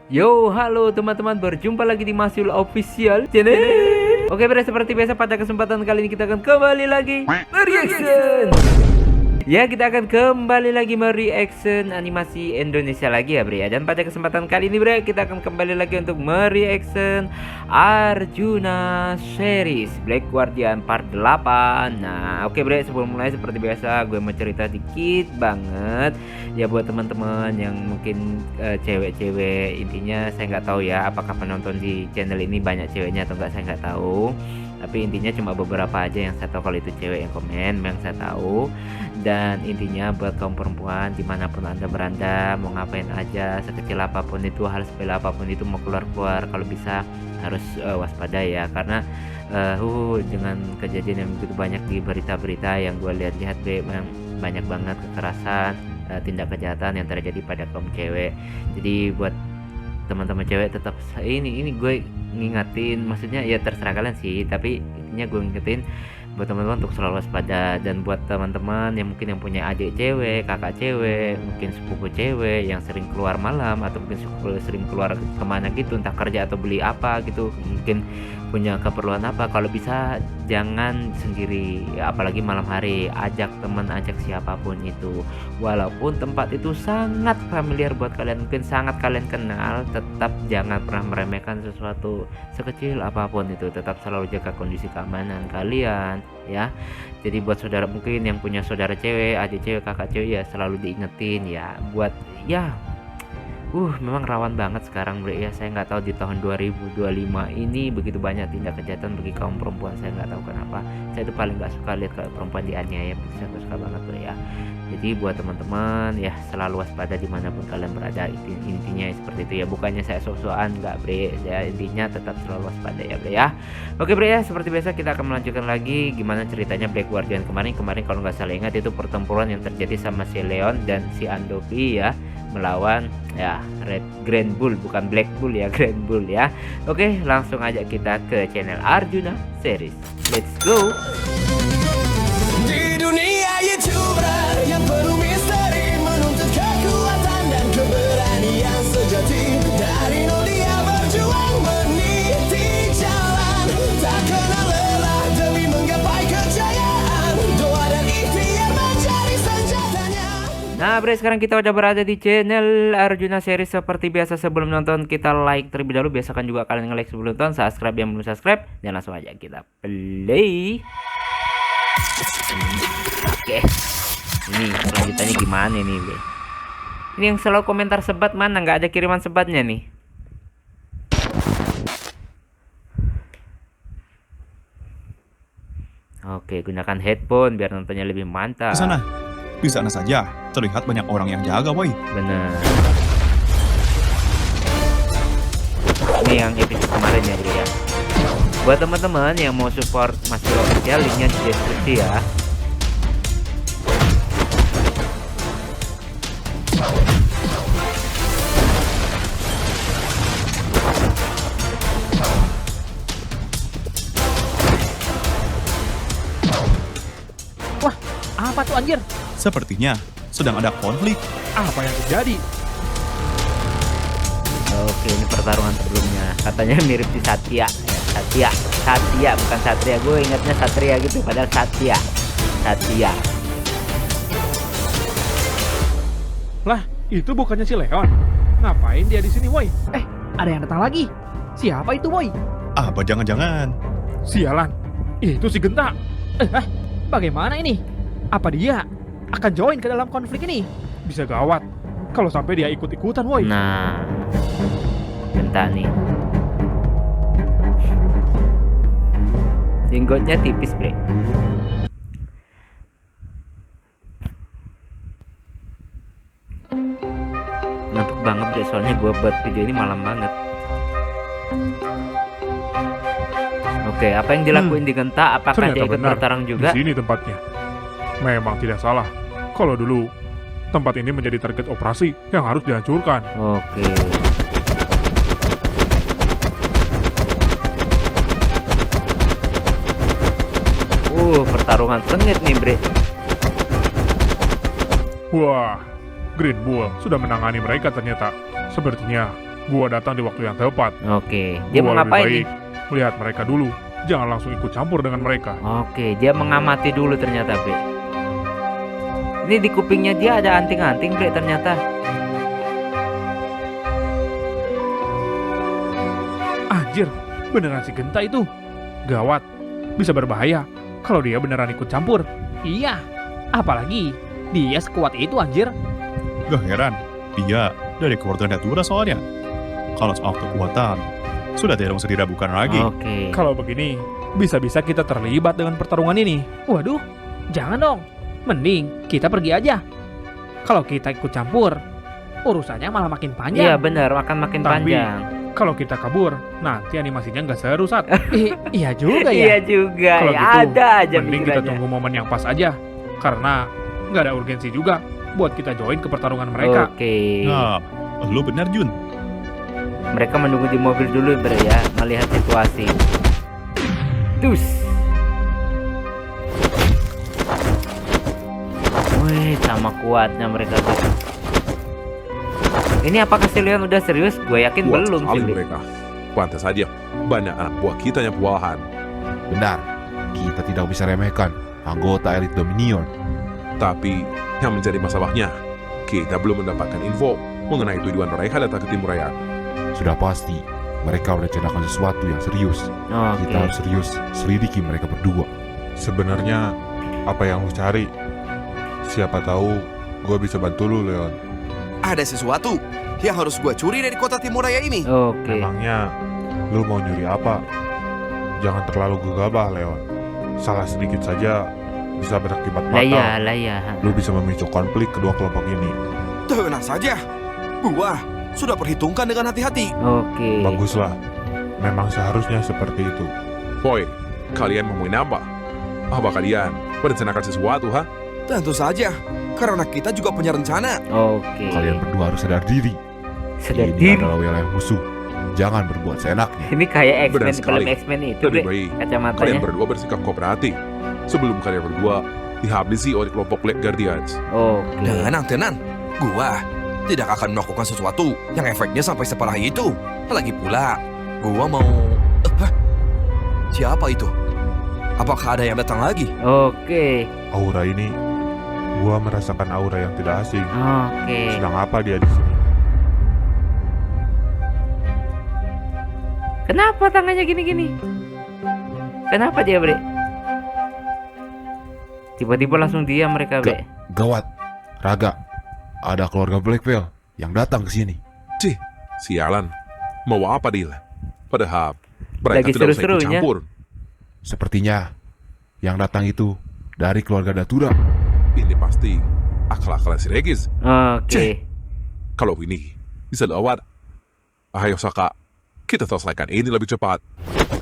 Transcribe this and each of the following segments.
Yo, halo teman-teman, berjumpa lagi di Masul Official Channel. Oke, bre, seperti biasa pada kesempatan kali ini kita akan kembali lagi mereaction. Ya, kita akan kembali lagi mereaction animasi Indonesia lagi ya, bre ya. Dan pada kesempatan kali ini, bre, kita akan kembali lagi untuk mereaction Arjuna series Black Guardian part 8. Nah, oke, bre, sebelum mulai seperti biasa gue mau cerita dikit banget ya buat teman-teman yang mungkin cewek-cewek. Intinya saya nggak tahu ya apakah penonton di channel ini banyak ceweknya atau enggak, saya nggak tahu. Tapi intinya cuma beberapa aja yang saya tahu kalau itu cewek yang komen, yang saya tahu. Dan intinya buat kaum perempuan dimanapun anda berada, mau ngapain aja, sekecil apapun itu, hal sepele apapun itu, mau keluar-keluar, kalau bisa harus waspada ya. Karena dengan kejadian yang begitu banyak di berita-berita yang gue lihat-lihat, memang banyak banget kekerasan, tindak kejahatan yang terjadi pada kaum cewek. Jadi buat teman-teman cewek tetap ini gue ngingetin, maksudnya ya terserah kalian sih, tapi intinya gue ngingetin buat teman-teman untuk selalu waspada. Dan buat teman-teman yang mungkin yang punya adik cewek, kakak cewek, mungkin sepupu cewek yang sering keluar malam atau mungkin sering keluar kemana gitu, entah kerja atau beli apa gitu, mungkin punya keperluan apa, kalau bisa jangan sendiri ya, apalagi malam hari, ajak teman, ajak siapapun itu, walaupun tempat itu sangat familiar buat kalian, mungkin sangat kalian kenal, tetap jangan pernah meremehkan sesuatu sekecil apapun itu, tetap selalu jaga kondisi keamanan kalian ya. Jadi buat saudara mungkin yang punya saudara cewek, adik cewek, kakak cewek ya selalu diingetin ya, buat ya memang rawan banget sekarang, bre ya. Saya nggak tahu di tahun 2025 ini begitu banyak tindak kejahatan bagi kaum perempuan. Saya nggak tahu kenapa. Saya itu paling nggak suka lihat kalau perempuan dianiaya. Saya nggak suka banget, bre ya. Jadi buat teman-teman ya selalu waspada dimanapun kalian berada. Intinya seperti itu ya. Bukannya saya sok-sokan, nggak, bre ya. Intinya tetap selalu waspada ya, bre ya. Oke, bre ya. Seperti biasa kita akan melanjutkan lagi gimana ceritanya Black Guardian kemarin kalau nggak salah ingat itu pertempuran yang terjadi sama si Leon dan si Andovi ya, melawan ya Grand Bull, bukan Black Bull ya, Grand Bull ya. Oke, langsung aja kita ke channel Arjuna series. Let's go. Di dunia YouTuber yang penuh misteri, menuntut kekuatan dan keberanian sejati. Dari nol dia berjuang meniti jalan, tak kenal lelah demi menggapai kejayaan. Doa dan ikhtiar menjadi senjatanya. Nah, bre, sekarang kita udah berada di channel Arjuna series. Seperti biasa sebelum nonton kita like terlebih dahulu. Biasakan juga kalian nge-like sebelum nonton, subscribe yang belum subscribe, dan langsung aja kita play. Oke, ini selanjutnya gimana nih, bre? Ini yang selalu komentar sebat mana? Nggak ada kiriman sebatnya nih. Oke, gunakan headphone biar nontonnya lebih mantap. Ke sana. Di sana saja, terlihat banyak orang yang jaga, boy. Bener. Ini yang episode kemarin ya, bro ya. Buat teman-teman yang mau support Masul Official, linknya di deskripsi ya. Wah, apa tuh anjir? Sepertinya sedang ada konflik. Apa yang terjadi? Oke, ini pertarungan sebelumnya. Katanya mirip si Satya. Satya, bukan Satria. Gue ingatnya Satria gitu, padahal Satya. Lah, itu bukannya si Leon. Ngapain dia di sini, woi? Ada yang datang lagi. Siapa itu, woi? Apa jangan-jangan? Sialan. Itu si Genta. Bagaimana ini? Apa dia akan join ke dalam konflik ini? Bisa gawat kalau sampai dia ikut-ikutan, woi. Nah, Genta nih. Jenggotnya tipis, bre. Ngantuk banget, bre, soalnya gue buat video ini malam banget. Oke, apa yang dilakuin di Genta? Apakah dia ikut bertarung juga? Di sini tempatnya. Memang tidak salah. Kalau dulu tempat ini menjadi target operasi yang harus dihancurkan. Oke. Pertarungan sengit nih, bre. Wah, Green Bull sudah menangani mereka ternyata. Sepertinya Gua datang di waktu yang tepat. Oke, dia mau Gua lebih ngapain baik nih? melihat mereka dulu. Jangan langsung ikut campur dengan mereka. Oke, dia mengamati dulu ternyata, Bre. Ini di kupingnya dia ada anting-anting, Bre, ternyata. Anjir, beneran si Genta itu. Gawat, bisa berbahaya kalau dia beneran ikut campur. Iya, apalagi dia sekuat itu anjir. Gak heran, dia dari keluarga Datura soalnya. Kalau soal kekuatan, sudah tidak usah diragukan lagi. Oke. Kalau begini, bisa-bisa kita terlibat dengan pertarungan ini. Waduh, jangan dong. Mending kita pergi aja. Kalau kita ikut campur, urusannya malah makin Iya panjang. benar, akan makin Tapi, panjang. Kalau kita kabur, nanti animasinya nggak seru saat. Iya juga Iya ya. juga, Kalau ya, gitu, ada aja Mending kita pikirannya. tunggu momen yang pas aja. Karena nggak ada urgensi juga buat kita join ke pertarungan mereka. Oke. Nah, lu benar Jun. Mereka menunggu di mobil dulu, Bre, ya, melihat situasi. Dus. Wih, sama kuatnya mereka, Bre. Ini apakah si Leon udah serius? Gue yakin Kuat belum sih, sekali Bre. mereka. Pantas saja banyak anak buah kita yang kewalahan. Benar, kita tidak bisa remehkan anggota elit Dominion. Tapi yang menjadi masalahnya, kita belum mendapatkan info mengenai tujuan mereka datang ke Timur Raya. Sudah pasti, mereka merencanakan sesuatu yang serius. Oke. Kita harus serius selidiki mereka berdua. Sebenarnya apa yang lu cari? Siapa tahu gue bisa bantu lu, Leon. Ada sesuatu yang harus gue curi dari kota Timur Raya ini. Oke. Memangnya lu mau nyuri apa? Jangan terlalu gegabah, Leon. Salah sedikit saja bisa berakibat Lah ya, fatal. lah ya. Lu bisa memicu konflik kedua kelompok ini. Tenang saja. Gua sudah perhitungkan dengan hati-hati. Oke. Baguslah. Memang seharusnya seperti itu. Boy, kalian mau main apa? Apa kalian merencanakan sesuatu, ha? Tentu saja. Karena kita juga punya rencana. Oke. Kalian berdua harus sadar diri. Sadar Ini diri. adalah wilayah musuh. Jangan berbuat seenaknya. Ini kayak Benar X-Men, sekali. film X-Men itu, Lebih Bre. baik Kacamatanya. kalian berdua bersikap kooperatif sebelum kalian berdua dihabisi oleh kelompok Black Guardians. Oke. Tenang. Gua tidak akan melakukan sesuatu yang efeknya sampai separah itu. Lagi pula, gua mau... Hah? Siapa itu? Apakah ada yang datang lagi? Oke. Aura ini, gua merasakan aura yang tidak asing. Oke. Sedang apa dia di sini? Kenapa tangannya gini-gini? Kenapa dia, Bre? Tiba-tiba langsung diam mereka, Bre. Gawat, Raga, ada keluarga Blackveil yang datang ke sini. Sialan, mau apa dia? Padahal mereka Lagi tidak usah ikut seru-serunya. campur. Sepertinya yang datang itu dari keluarga Datura. Ini pasti akal-akalan si Regis. Oke. Kalau ini bisa lewat, ayo Saka, kita selesaikan ini lebih cepat.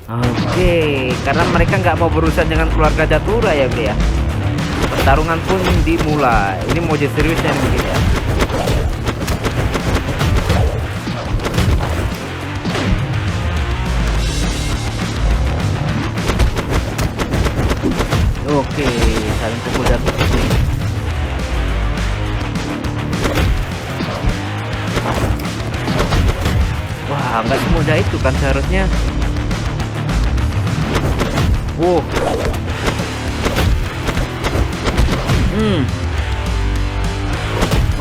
Oke. Karena mereka nggak mau berurusan dengan keluarga Datura ya, Bre, ya. Pertarungan pun dimulai. Ini mau jadi seriusnya nih mungkin ya. Oke, saling pukul dan pukul. Wah, nggak semudah itu kan seharusnya. Wow.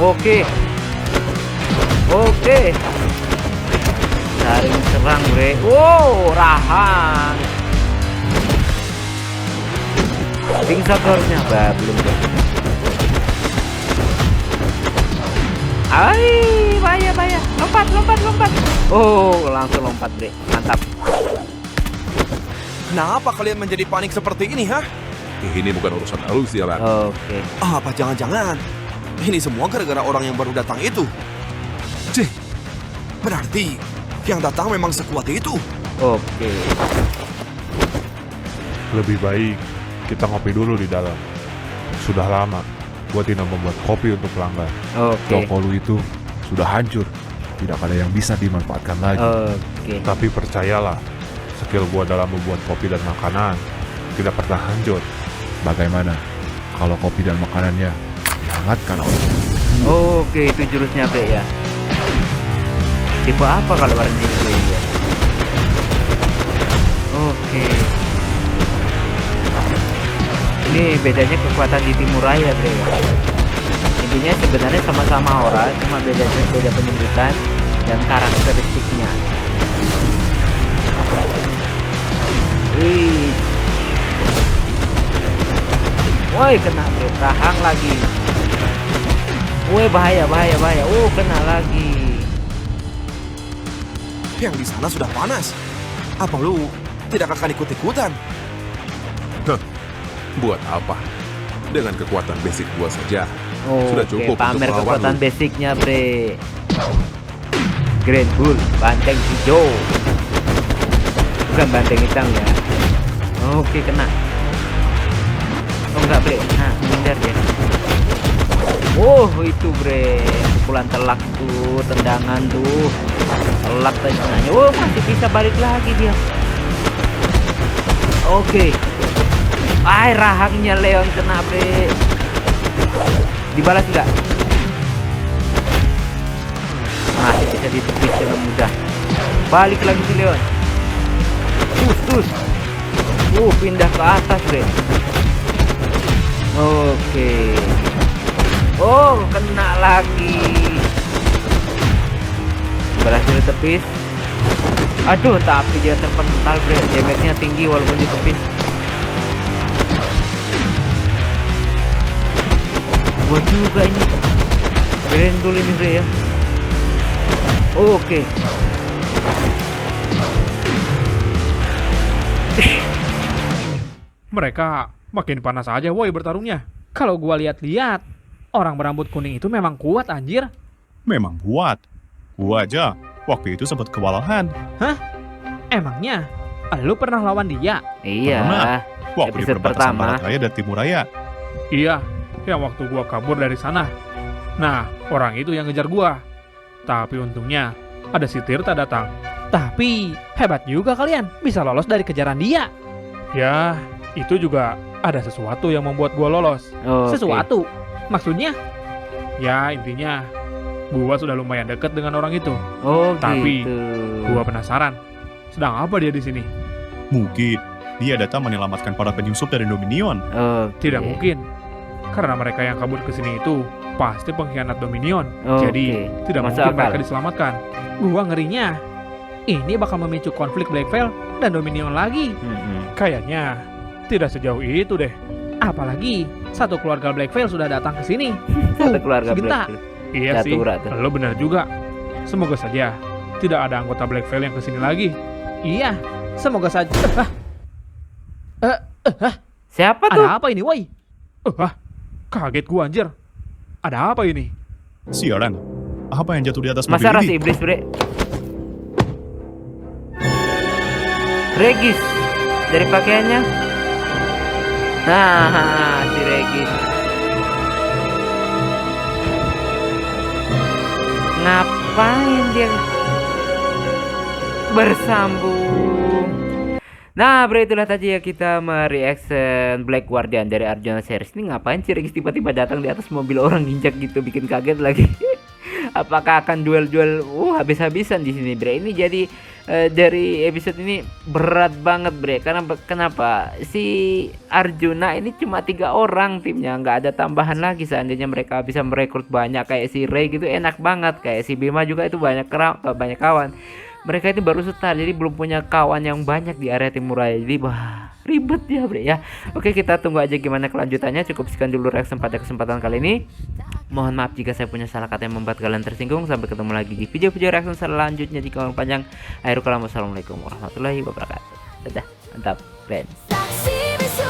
Oke. Oke. Saling serang, Bre. Wow, rahan. Pingsan harusnya, belum. Ai, bahaya. Lompat. Oh, langsung lompat, Bre. Mantap. Kenapa kalian menjadi panik seperti ini, hah? Ini bukan urusan lalu sialan. Oke. Apa jangan-jangan ini semua gara-gara orang yang baru datang itu? Cih, berarti yang datang memang sekuat itu. Oke. Lebih baik kita ngopi dulu di dalam. Sudah lama gua tidak membuat kopi untuk pelanggan. Oke. Toko lu itu sudah hancur. Tidak ada yang bisa dimanfaatkan lagi. Oke. Tapi percayalah, skill gua dalam membuat kopi dan makanan tidak pernah hancur. Bagaimana kalau kopi dan makanannya dihangatkan oleh Oke, itu jurusnya, Bre, ya. Tipe apa kalau warna hijau ini ya? Oke. Ini bedanya kekuatan di Timur Raya, Bre. Intinya sebenarnya sama-sama orang, cuma beda penyebutan dan karakteristiknya. Wih. Woi, kena, Bre. Rahang lagi. Woi, bahaya. Kena lagi. Yang di sana sudah panas. Apa lu tidak akan ikut-ikutan? Buat apa? Dengan kekuatan basic gua saja. Oh, Sudah cukup pamer untuk melawan kekuatan lu. basicnya, Bre. Grand Bull, banteng hijau. Bukan banteng hitam ya. Oke, kena. Oh enggak, Bre. Nah, hindar ya. Oh, itu, Bre. Pukulan telak tuh, tendangan tuh. Telak tendangannya. Oh, masih bisa balik lagi dia. Oke. Rahangnya Leon kena, Bre. Dibalas enggak? Masih bisa ditepis dengan mudah. Balik lagi si Leon. Tus. Pindah ke atas, Bre. Oke. Oh, kena lagi. Berhasil ditepis. Aduh, tapi dia terpental, Bre. Damage-nya tinggi walaupun ditepis. Gua juga ini. Keren dulu ini, Bre ya. Oke. Mereka makin panas aja woi bertarungnya. Kalau gua lihat-lihat, orang berambut kuning itu memang kuat anjir. Memang kuat. Gua aja waktu itu sempat kewalahan. Emangnya lu pernah lawan dia? Iya. Pernah. Waktu di Episode perbatasan pertama. Barat Raya dan Timur Raya. Iya, yang waktu gua kabur dari sana. Nah, orang itu yang ngejar gua. Tapi untungnya ada si Tirta datang. Tapi hebat juga kalian bisa lolos dari kejaran dia. Ya, itu juga ada sesuatu yang membuat gua lolos. Oke. Sesuatu. Maksudnya? Ya, intinya gua sudah lumayan dekat dengan orang itu. Oh, Tapi, gitu. Gua penasaran, sedang apa dia di sini? Mungkin dia datang menyelamatkan para penyusup dari Dominion. Oke. Tidak mungkin, karena mereka yang kabur ke sini itu pasti pengkhianat Dominion. Oke. Jadi tidak Masuk mungkin akal. mereka diselamatkan. Gua ngerinya ini bakal memicu konflik Black Veil dan Dominion lagi. Kayaknya tidak sejauh itu deh. Apalagi satu keluarga Black Veil sudah datang ke sini. Satu keluarga sebentar. Black. Iya sih, Catura tuh. lo benar juga. Semoga saja tidak ada anggota Black Veil yang kesini lagi. Iya, semoga saja. Siapa tuh? Ada apa ini, woi? Kaget gua anjir. Ada apa ini? Siaran, apa yang jatuh di atas Masa mobil ras ini? iblis, Bre? Regis dari pakaiannya. Nah, si Regis. Ngapain dia bersambung? Nah, Bre, itulah tadi ya kita mereaction Black Guardian dari Arjuna series. Ini ngapain sih Regis tiba-tiba datang di atas mobil orang injak gitu, bikin kaget lagi. Apakah akan duel-duel habis-habisan di sini, Bre? Ini jadi dari episode ini berat banget, Bre. Karena kenapa? Si Arjuna ini cuma 3 orang timnya, nggak ada tambahan lagi. Seandainya mereka bisa merekrut banyak kayak si Ray gitu, enak banget. Kayak si Bima juga itu banyak kawan. Mereka ini baru start, jadi belum punya kawan yang banyak di area Timur Raya. Jadi ribet ya, Bre ya. Oke, kita tunggu aja gimana kelanjutannya. Cukup sekian dulu reaction pada kesempatan kali ini. Mohon maaf jika saya punya salah kata yang membuat kalian tersinggung. Sampai ketemu lagi di video-video reaction selanjutnya di kawan panjang. Akhirul kalam, wassalamualaikum warahmatullahi wabarakatuh. Dadah, mantap, friends. Saksi bisu